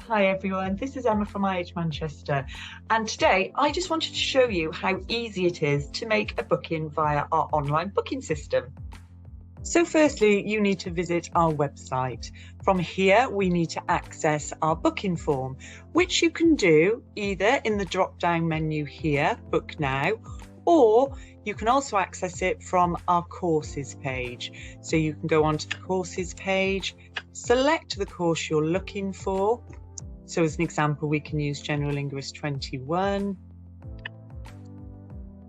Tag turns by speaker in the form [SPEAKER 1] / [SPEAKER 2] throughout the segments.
[SPEAKER 1] Hi everyone, this is Emma from IH Manchester, and today I just wanted to show you how easy it is to make a booking via our online booking system. So firstly, you need to visit our website. From here, we need to access our booking form, which you can do either in the drop-down menu here, Book Now, or you can also access it from our courses page. So you can go onto the courses page, select the course you're looking for. So as an example, we can use General English 21,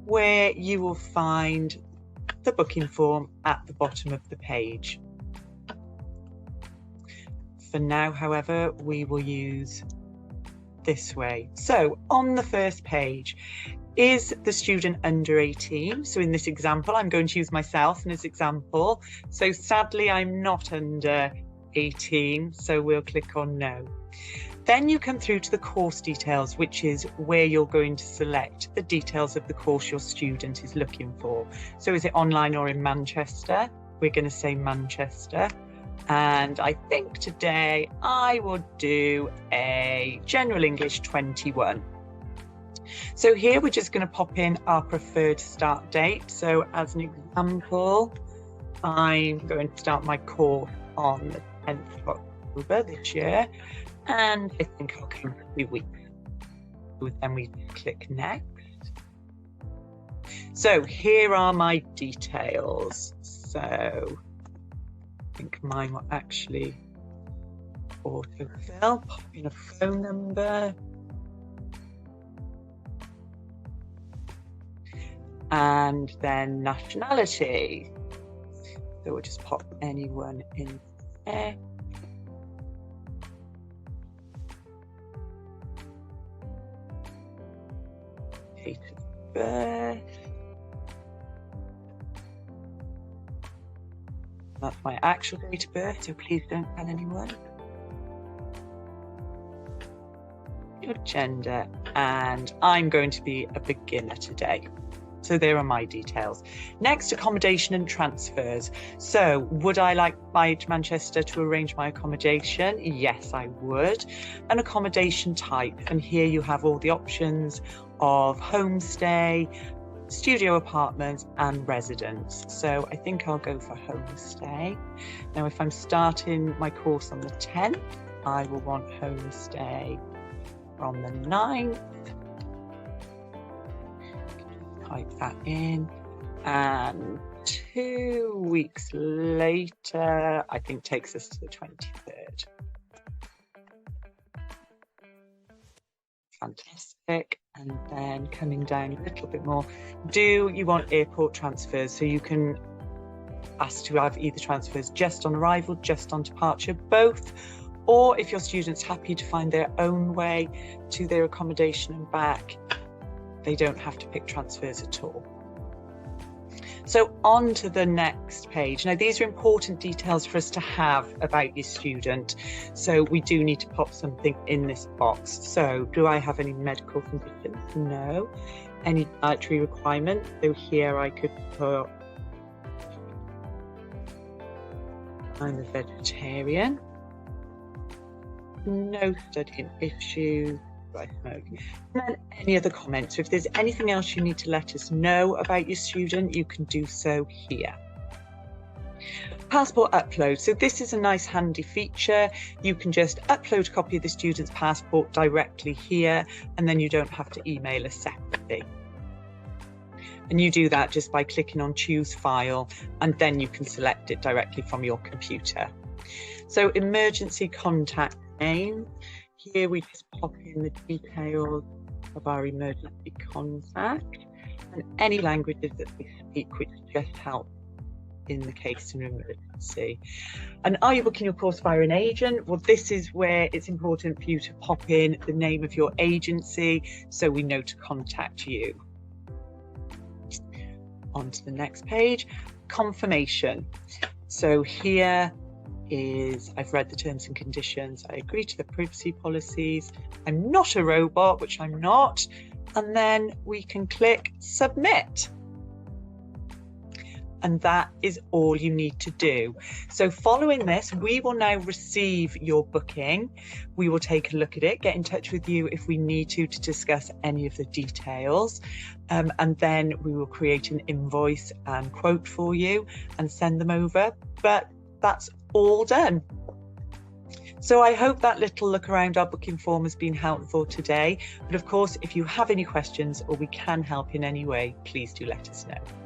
[SPEAKER 1] where you will find the booking form at the bottom of the page. For now, however, we will use this way. So on the first page, is the student under 18? So in this example, I'm going to use myself in this example. So sadly, I'm not under 18, so we'll click on no. Then you come through to the course details, which is where you're going to select the details of the course your student is looking for. So is it online or in Manchester? We're going to say Manchester. And I think today I will do a General English 21. So here we're just going to pop in our preferred start date. So as an example, I'm going to start my course on the 10th of October this year. And I think I'll come 3 weeks. Then we click next. So here are my details. So I think mine will actually autofill. Pop in a phone number. And then nationality. So we'll just pop anyone in there. Date of birth. That's my actual date of birth, so please don't tell anyone. Your gender, and I'm going to be a beginner today. So there are my details. Next, accommodation and transfers. So would I like IH Manchester to arrange my accommodation? Yes, I would. An accommodation type, and here you have all the options of homestay, studio apartments and residence. So I think I'll go for homestay. Now if I'm starting my course on the 10th, I will want homestay from the 9th. Type that in, and 2 weeks later, I think takes us to the 23rd. Fantastic. And then coming down a little bit more, do you want airport transfers? So you can ask to have either transfers just on arrival, just on departure, both, or if your student's happy to find their own way to their accommodation and back, they don't have to pick transfers at all. So on to the next page. Now these are important details for us to have about your student. So we do need to pop something in this box. So do I have any medical conditions? No. Any dietary requirements? So here I could put I'm a vegetarian. No studying issues. I smoke. And then any other comments. So if there's anything else you need to let us know about your student, you can do so here. Passport upload. So this is a nice handy feature. You can just upload a copy of the student's passport directly here, and then you don't have to email us separately. And you do that just by clicking on choose file, and then you can select it directly from your computer. So emergency contact name. Here we just pop in the details of our emergency contact and any languages that we speak, which just help in the case of an emergency. And are you booking your course via an agent? Well, this is where it's important for you to pop in the name of your agency so we know to contact you. On to the next page, confirmation. So here is I've read the terms and conditions, I agree to the privacy policies, I'm not a robot, which I'm not, and then we can click submit. and that is all you need to do. So following this, we will now receive your booking. We will take a look at it, get in touch with you if we need to discuss any of the details, and then we will create an invoice and quote for you and send them over. But that's all done. So I hope that little look around our booking form has been helpful today. But of course, if you have any questions or we can help in any way, please do let us know.